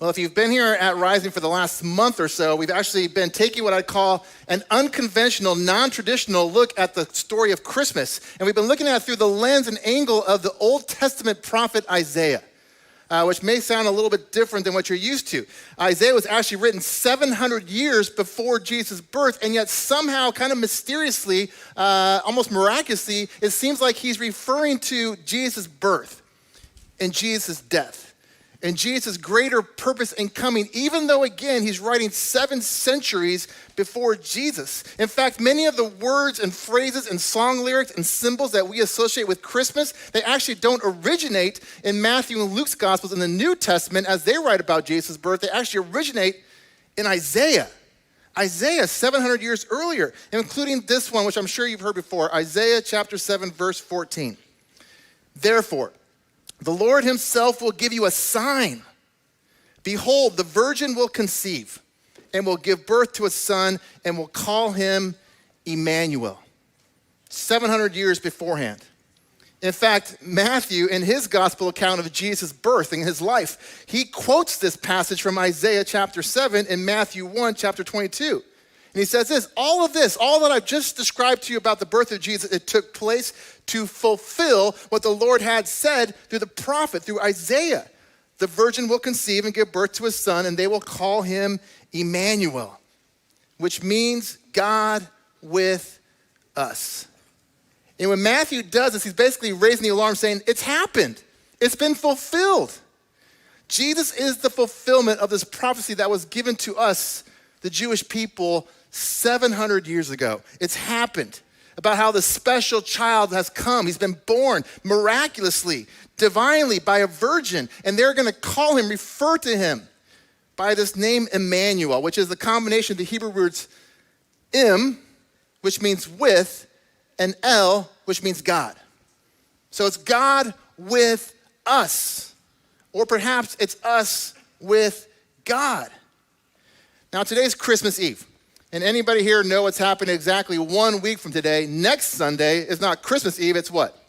Well, if you've been here at Rising for the last month or so, we've actually been taking what I'd call an unconventional, non-traditional look at the story of Christmas. And we've been looking at it through the lens and angle of the Old Testament prophet Isaiah, which may sound a little bit different than what you're used to. Isaiah was actually written 700 years before Jesus' birth, and yet somehow, kind of mysteriously, almost miraculously, it seems like he's referring to Jesus' birth and Jesus' death and Jesus' greater purpose in coming, even though, again, he's writing 7 centuries before Jesus. In fact, many of the words and phrases and song lyrics and symbols that we associate with Christmas, they actually don't originate in Matthew and Luke's Gospels in the New Testament as they write about Jesus' birth. They actually originate in Isaiah. Isaiah, 700 years earlier, including this one, which I'm sure you've heard before, Isaiah chapter 7, verse 14. Therefore, the Lord himself will give you a sign. Behold, the virgin will conceive and will give birth to a son and will call him Emmanuel. 700 years beforehand. In fact, Matthew, in his gospel account of Jesus' birth and his life, he quotes this passage from Isaiah chapter 7 in Matthew 1, chapter 22. And he says this, all that I've just described to you about the birth of Jesus, it took place to fulfill what the Lord had said through the prophet, through Isaiah. The virgin will conceive and give birth to a son, and they will call him Emmanuel, which means God with us. And when Matthew does this, he's basically raising the alarm saying, it's happened. It's been fulfilled. Jesus is the fulfillment of this prophecy that was given to us, the Jewish people, 700 years ago. It's happened. About how the special child has come. He's been born miraculously, divinely by a virgin. And they're going to call him, refer to him by this name Emmanuel, which is the combination of the Hebrew words im, which means with, and el, which means God. So it's God with us. Or perhaps it's us with God. Now today's Christmas Eve. And anybody here know what's happening exactly 1 week from today? Next Sunday is not Christmas Eve, it's what?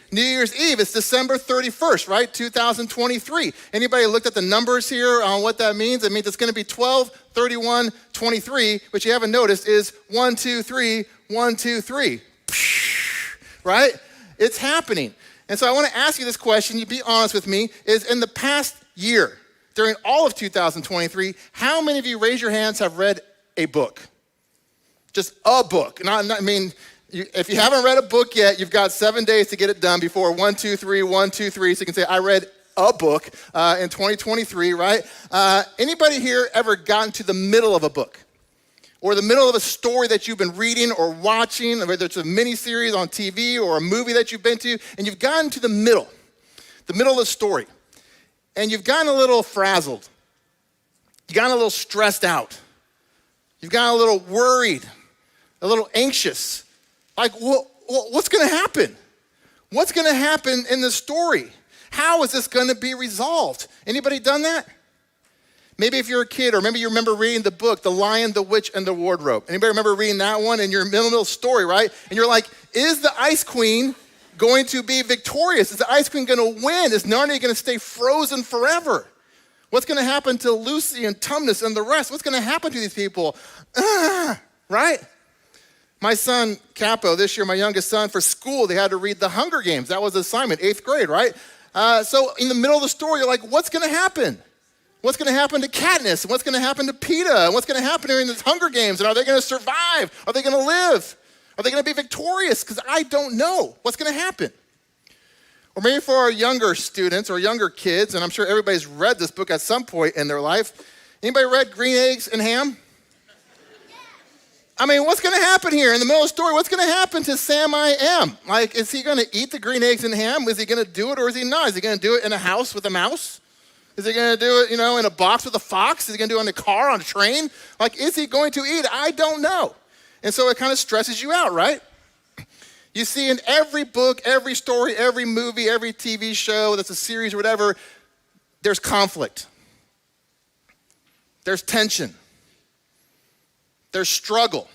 New Year's Eve. It's December 31st, right? 2023. Anybody looked at the numbers here on what that means? It means it's going to be 12, 31, 23, which you haven't noticed is 1, 2, 3, 1, 2, 3. Right? It's happening. And so I want to ask you this question, you be honest with me, is in the past year, during all of 2023, how many of you, raise your hands, have read a book? Just a book. If you haven't read a book yet, you've got 7 days to get it done before 1, 2, 3, 1, 2, 3. So you can say, I read a book in 2023, right? Anybody here ever gotten to the middle of a book? Or the middle of a story that you've been reading or watching, whether it's a miniseries on TV or a movie that you've been to, and you've gotten to the middle of the story, and you've gotten a little frazzled. You've gotten a little stressed out. You've gotten a little worried, a little anxious. Like, what's going to happen? What's going to happen in the story? How is this going to be resolved? Anybody done that? Maybe if you're a kid, or maybe you remember reading the book, The Lion, the Witch, and the Wardrobe. Anybody remember reading that one? And you're in the middle of the story, right? And you're like, is the Ice Queen going to be victorious? Is the Ice Queen going to win? Is Narnia going to stay frozen forever? What's going to happen to Lucy and Tumnus and the rest? What's going to happen to these people? Right? My son, Capo, this year, my youngest son, for school, they had to read The Hunger Games. That was the assignment, 8th grade, right? So in the middle of the story, you're like, what's going to happen? What's going to happen to Katniss? And what's going to happen to Peeta? And what's going to happen during the Hunger Games? And are they going to survive? Are they going to live? Are they going to be victorious? Because I don't know what's going to happen. Or maybe for our younger students or younger kids, and I'm sure everybody's read this book at some point in their life. Anybody read Green Eggs and Ham? I mean, what's going to happen here in the middle of the story? What's going to happen to Sam I Am? Like, is he going to eat the green eggs and ham? Is he going to do it or is he not? Is he going to do it in a house with a mouse? Is he going to do it, in a box with a fox? Is he going to do it in a car, on a train? Like, is he going to eat? I don't know. And so it kind of stresses you out, right? You see, in every book, every story, every movie, every TV show that's a series or whatever, there's conflict. There's tension. There's struggle.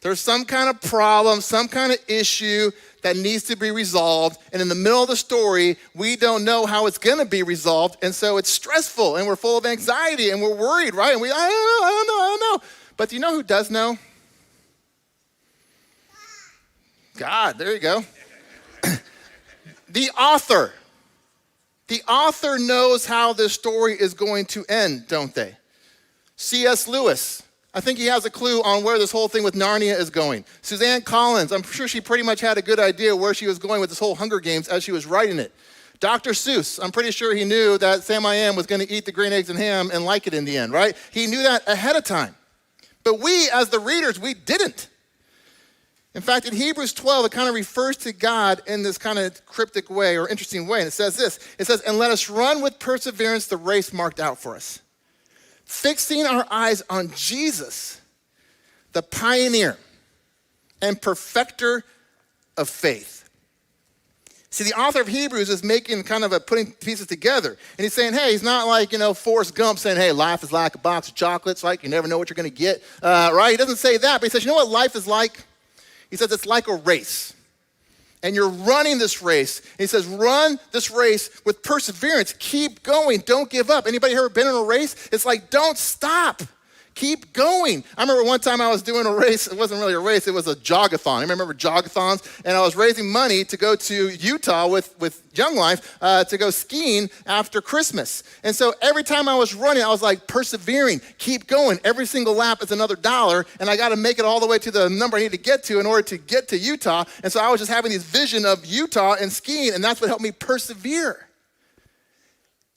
There's some kind of problem, some kind of issue that needs to be resolved. And in the middle of the story, we don't know how it's going to be resolved. And so it's stressful and we're full of anxiety and we're worried, right? And I don't know. But do you know who does know? God, there you go. The author. The author knows how this story is going to end, don't they? C.S. Lewis. I think he has a clue on where this whole thing with Narnia is going. Suzanne Collins, I'm sure she pretty much had a good idea where she was going with this whole Hunger Games as she was writing it. Dr. Seuss, I'm pretty sure he knew that Sam I Am was going to eat the green eggs and ham and like it in the end, right? He knew that ahead of time. But we, as the readers, we didn't. In fact, in Hebrews 12, it kind of refers to God in this kind of cryptic way or interesting way. And it says this, it says, and let us run with perseverance the race marked out for us, fixing our eyes on Jesus, the pioneer and perfecter of faith. See, the author of Hebrews is making kind of putting pieces together. And he's saying, hey, he's not like, Forrest Gump saying, hey, life is like a box of chocolates, right? You never know what you're going to get, right? He doesn't say that, but he says, you know what life is like? He says it's like a race. And you're running this race. And he says, run this race with perseverance. Keep going. Don't give up. Anybody ever been in a race? It's like, don't stop. Keep going. I remember one time I was doing a race. It wasn't really a race. It was a jogathon. I remember jogathons. And I was raising money to go to Utah with Young Life to go skiing after Christmas. And so every time I was running, I was like persevering. Keep going. Every single lap is another $1. And I got to make it all the way to the number I need to get to in order to get to Utah. And so I was just having this vision of Utah and skiing. And that's what helped me persevere.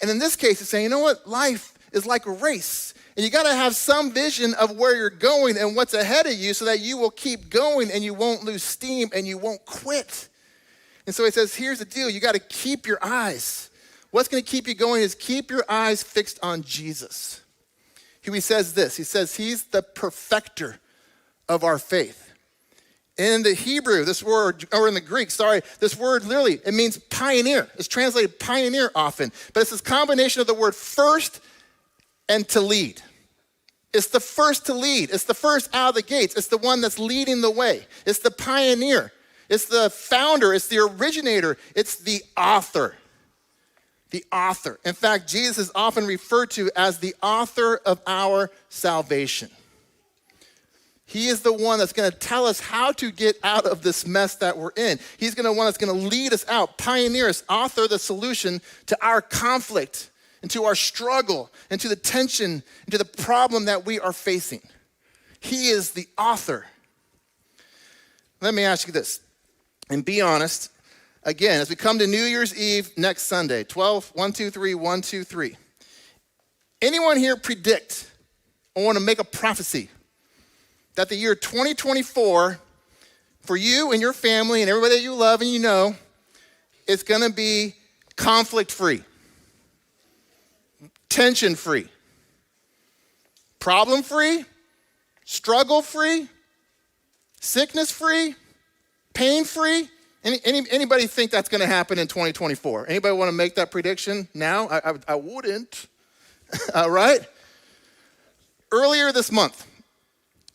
And in this case, it's saying, you know what? Life is like a race. And you got to have some vision of where you're going and what's ahead of you so that you will keep going and you won't lose steam and you won't quit. And so he says, here's the deal. You got to keep your eyes. What's going to keep you going is keep your eyes fixed on Jesus. He says this. He says he's the perfecter of our faith. In the Hebrew, this word, or in the Greek, this word literally, it means pioneer. It's translated pioneer often. But it's this combination of the word first and to lead. It's the first to lead. It's the first out of the gates. It's the one that's leading the way. It's the pioneer. It's the founder. It's the originator. It's the author. The author. In fact, Jesus is often referred to as the author of our salvation. He is the one that's going to tell us how to get out of this mess that we're in. He's going to one that's going to lead us out, pioneer us, author the solution to our conflict, into our struggle, into the tension, into the problem that we are facing. He is the author. Let me ask you this, and be honest. Again, as we come to New Year's Eve next Sunday, 1, 2, 3. Anyone here predict or want to make a prophecy that the year 2024, for you and your family and everybody that you love and you know, is going to be conflict-free? Tension-free, problem-free, struggle-free, sickness-free, pain-free. Anybody think that's going to happen in 2024? Anybody want to make that prediction now? I wouldn't. All right. Earlier this month,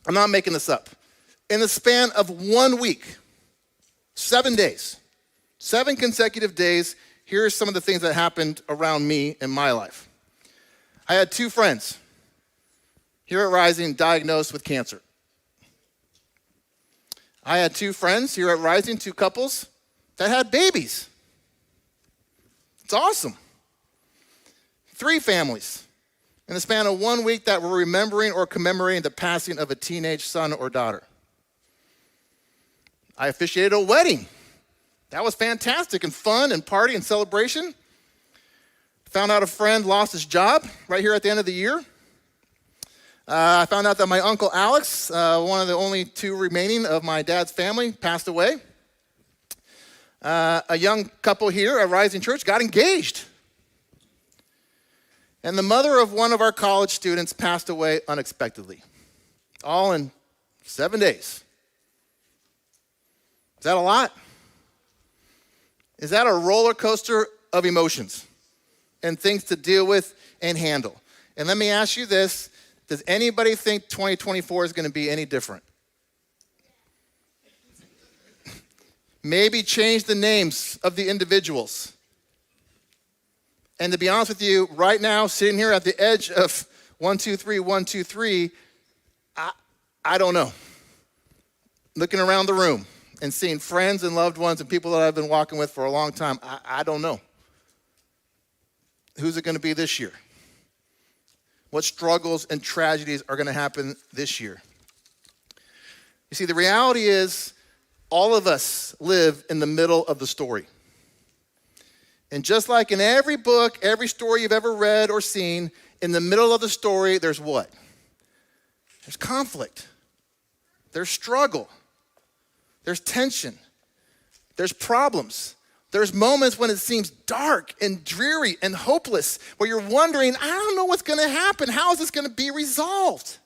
I'm not making this up, in the span of 1 week, 7 days, 7 consecutive days, here's some of the things that happened around me in my life. I had 2 friends here at Rising diagnosed with cancer. I had 2 friends here at Rising, 2 couples that had babies. It's awesome. 3 families in the span of 1 week that were remembering or commemorating the passing of a teenage son or daughter. I officiated a wedding. That was fantastic and fun and party and celebration. Found out a friend lost his job right here at the end of the year. I found out that my Uncle Alex, one of the only 2 remaining of my dad's family, passed away. A young couple here at Rising Church got engaged. And the mother of one of our college students passed away unexpectedly. All in 7 days. Is that a lot? Is that a roller coaster of emotions and things to deal with and handle? And let me ask you this. Does anybody think 2024 is going to be any different? Maybe change the names of the individuals. And to be honest with you, right now, sitting here at the edge of 123, 123, I don't know. Looking around the room and seeing friends and loved ones and people that I've been walking with for a long time, I don't know. Who's it going to be this year? What struggles and tragedies are going to happen this year? You see, the reality is all of us live in the middle of the story. And just like in every book, every story you've ever read or seen, in the middle of the story, there's what? There's conflict. There's struggle. There's tension. There's problems. There's moments when it seems dark and dreary and hopeless, where you're wondering, I don't know what's going to happen. How is this going to be resolved?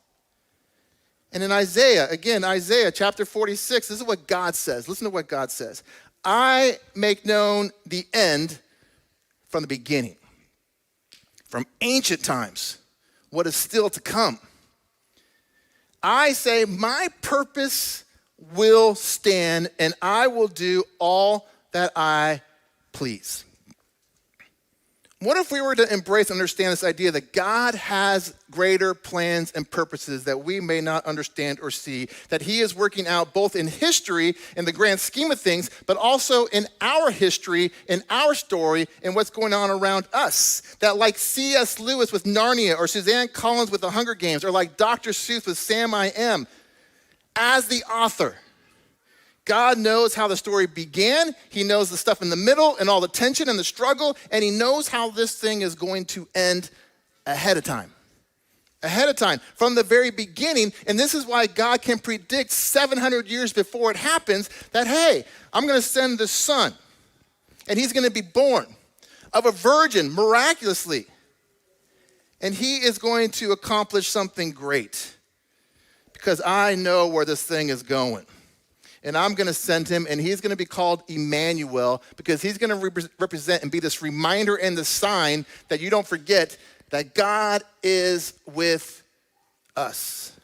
And in Isaiah, again, Isaiah chapter 46, this is what God says. Listen to what God says. I make known the end from the beginning, from ancient times, what is still to come. I say, my purpose will stand, and I will do all that I please. What if we were to embrace and understand this idea that God has greater plans and purposes that we may not understand or see, that he is working out both in history, in the grand scheme of things, but also in our history, in our story, and what's going on around us? That like C.S. Lewis with Narnia, or Suzanne Collins with The Hunger Games, or like Dr. Seuss with Sam I Am, as the author, God knows how the story began. He knows the stuff in the middle and all the tension and the struggle, and he knows how this thing is going to end ahead of time. Ahead of time, from the very beginning. And this is why God can predict 700 years before it happens that, hey, I'm going to send the son, and he's going to be born of a virgin miraculously. And he is going to accomplish something great because I know where this thing is going. And I'm going to send him, and he's going to be called Emmanuel because he's going to represent and be this reminder and the sign that you don't forget that God is with us.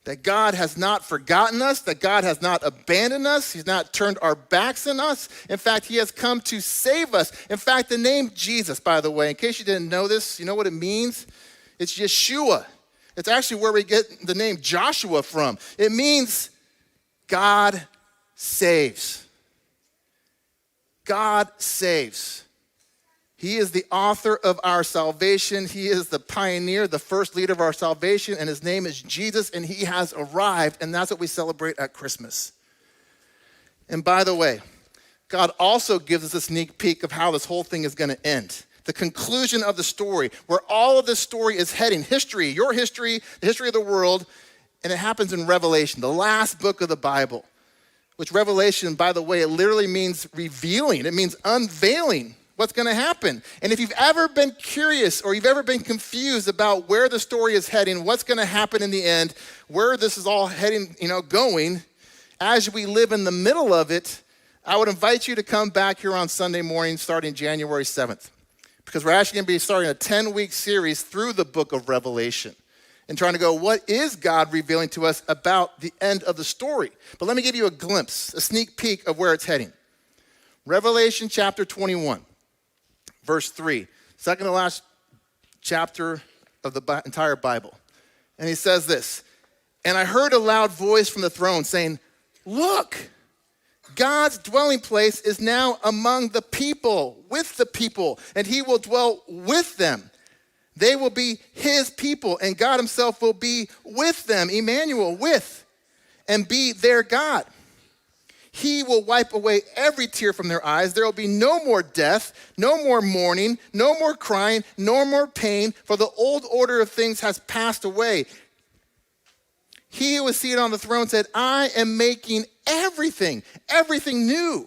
That God has not forgotten us, that God has not abandoned us, he's not turned our backs on us. In fact, he has come to save us. In fact, the name Jesus, by the way, in case you didn't know this, you know what it means? It's Yeshua. It's actually where we get the name Joshua from. It means God saves. God saves. He is the author of our salvation. He is the pioneer, the first leader of our salvation, and his name is Jesus, and he has arrived, and that's what we celebrate at Christmas. And by the way, God also gives us a sneak peek of how this whole thing is going to end. The conclusion of the story, where all of this story is heading. History, your history, the history of the world. And it happens in Revelation, the last book of the Bible, which Revelation, by the way, it literally means revealing. It means unveiling what's going to happen. And if you've ever been curious or you've ever been confused about where the story is heading, what's going to happen in the end, where this is all heading, going, as we live in the middle of it, I would invite you to come back here on Sunday morning starting January 7th, because we're actually going to be starting a 10-week series through the book of Revelation. And trying to go, what is God revealing to us about the end of the story? But let me give you a glimpse, a sneak peek of where it's heading. Revelation chapter 21, verse 3, second to last chapter of the entire Bible. And he says this, and I heard a loud voice from the throne saying, look, God's dwelling place is now among the people, with the people, and he will dwell with them. They will be his people, and God himself will be with them, Emmanuel, with, and be their God. He will wipe away every tear from their eyes. There will be no more death, no more mourning, no more crying, no more pain, for the old order of things has passed away. He who was seated on the throne said, I am making everything new.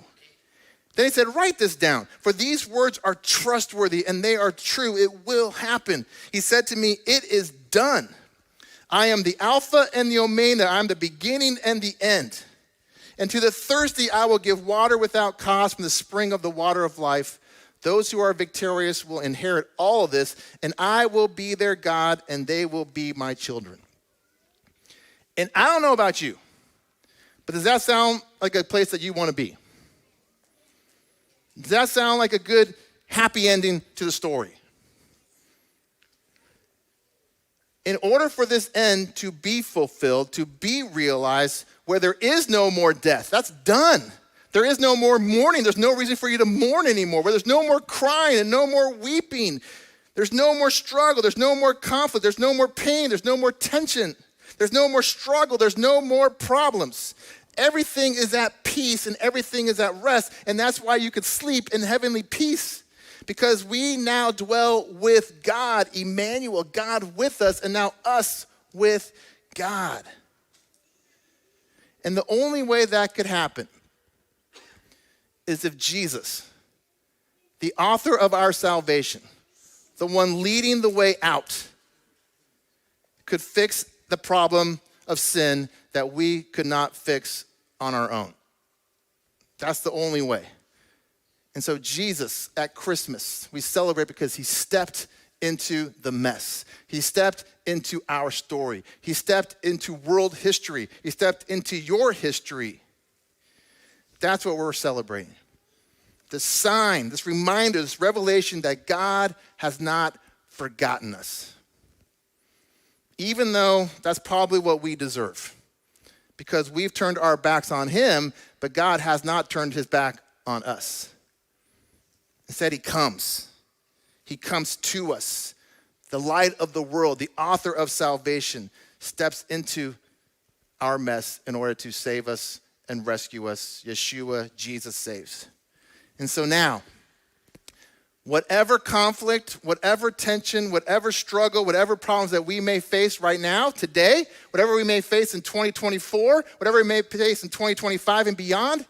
Then he said, write this down, for these words are trustworthy and they are true. It will happen. He said to me, it is done. I am the Alpha and the Omega. I am the beginning and the end. And to the thirsty I will give water without cost from the spring of the water of life. Those who are victorious will inherit all of this, and I will be their God, and they will be my children. And I don't know about you, But does that sound like a place that you want to be? Does that sound like a good, happy ending to the story? In order for this end to be fulfilled, to be realized, where there is no more death, that's done. There is no more mourning. There's no reason for you to mourn anymore. Where there's no more crying and no more weeping. There's no more struggle. There's no more conflict. There's no more pain. There's no more tension. There's no more struggle. There's no more problems. Everything is at peace and everything is at rest. And that's why you could sleep in heavenly peace. Because we now dwell with God, Emmanuel, God with us, and now us with God. And the only way that could happen is if Jesus, the author of our salvation, the one leading the way out, could fix the problem of sin that we could not fix on our own. That's the only way. And so Jesus, at Christmas, we celebrate because he stepped into the mess. He stepped into our story. He stepped into world history. He stepped into your history. That's what we're celebrating. This sign, this reminder, this revelation that God has not forgotten us. Even though that's probably what we deserve. Because we've turned our backs on him, but God has not turned his back on us. Instead, he comes. He comes to us. The light of the world, the author of salvation, steps into our mess in order to save us and rescue us. Yeshua, Jesus saves. And so now, whatever conflict, whatever tension, whatever struggle, whatever problems that we may face right now, today, whatever we may face in 2024, whatever we may face in 2025 and beyond,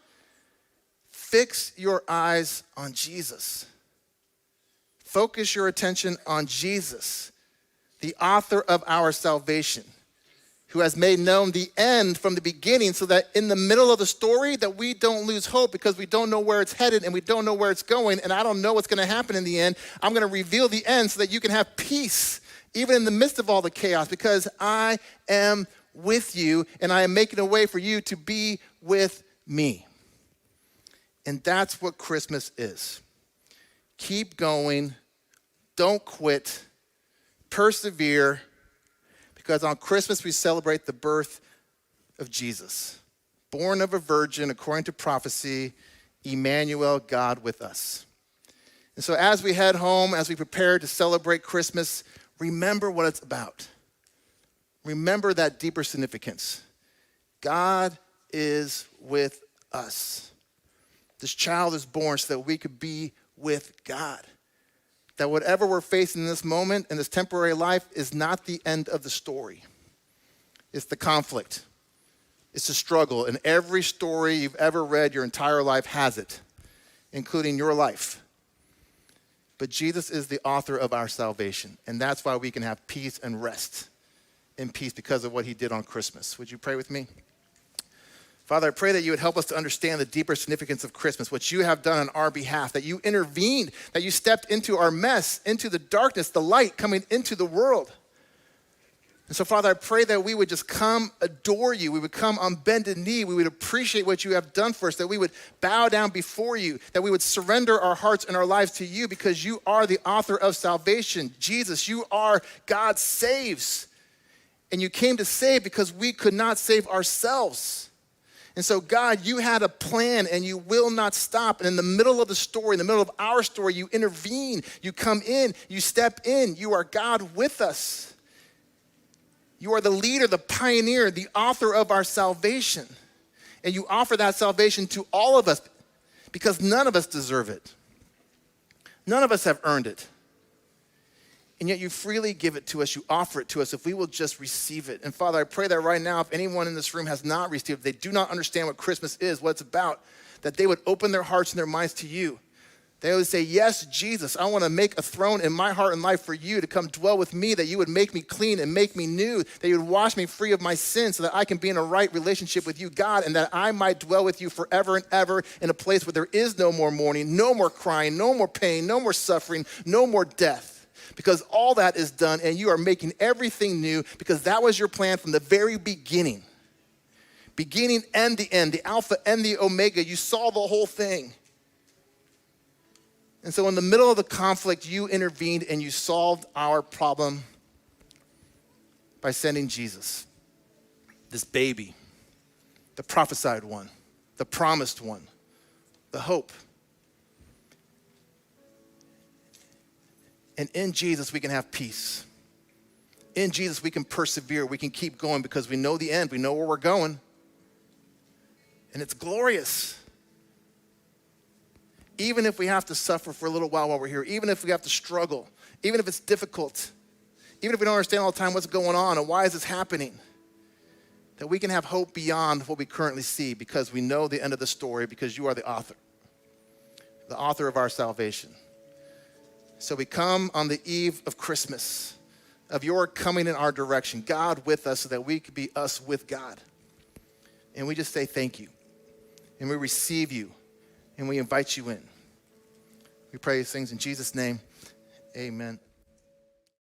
fix your eyes on Jesus. Focus your attention on Jesus, the author of our salvation, who has made known the end from the beginning so that in the middle of the story that we don't lose hope because we don't know where it's headed and we don't know where it's going and I don't know what's going to happen in the end. I'm going to reveal the end so that you can have peace even in the midst of all the chaos because I am with you and I am making a way for you to be with me. And that's what Christmas is. Keep going. Don't quit. Persevere. Because on Christmas we celebrate the birth of Jesus. Born of a virgin, according to prophecy, Emmanuel, God with us. And so as we head home, as we prepare to celebrate Christmas, remember what it's about. Remember that deeper significance. God is with us. This child is born so that we could be with God. That whatever we're facing in this moment, in this temporary life, is not the end of the story. It's the conflict. It's the struggle. And every story you've ever read your entire life has it, including your life. But Jesus is the author of our salvation. And that's why we can have peace and rest in peace because of what he did on Christmas. Would you pray with me? Father, I pray that you would help us to understand the deeper significance of Christmas, what you have done on our behalf, that you intervened, that you stepped into our mess, into the darkness, the light coming into the world. And so, Father, I pray that we would just come adore you. We would come on bended knee. We would appreciate what you have done for us, that we would bow down before you, that we would surrender our hearts and our lives to you because you are the author of salvation. Jesus, you are God saves. And you came to save because we could not save ourselves. And so, God, you had a plan and you will not stop. And in the middle of the story, in the middle of our story, you intervene, you come in, you step in. You are God with us. You are the leader, the pioneer, the author of our salvation. And you offer that salvation to all of us because none of us deserve it. None of us have earned it. And yet you freely give it to us, you offer it to us if we will just receive it. And Father, I pray that right now, if anyone in this room has not received it, they do not understand what Christmas is, what it's about, that they would open their hearts and their minds to you. They would say, yes, Jesus, I want to make a throne in my heart and life for you to come dwell with me, that you would make me clean and make me new, that you would wash me free of my sins so that I can be in a right relationship with you, God, and that I might dwell with you forever and ever in a place where there is no more mourning, no more crying, no more pain, no more suffering, no more death. Because all that is done and you are making everything new because that was your plan from the very beginning. beginning and the end, the Alpha and the Omega. You saw the whole thing. And so in the middle of the conflict, you intervened and you solved our problem by sending Jesus, this baby, the prophesied one, the promised one, the hope. And in Jesus, we can have peace. In Jesus, we can persevere. We can keep going because we know the end. We know where we're going. And it's glorious. Even if we have to suffer for a little while we're here, even if we have to struggle, even if it's difficult, even if we don't understand all the time what's going on and why is this happening, that we can have hope beyond what we currently see because we know the end of the story, because you are the author of our salvation. So we come on the eve of Christmas, of your coming in our direction, God with us so that we could be us with God. And we just say thank you. And we receive you. And we invite you in. We pray these things in Jesus' name. Amen.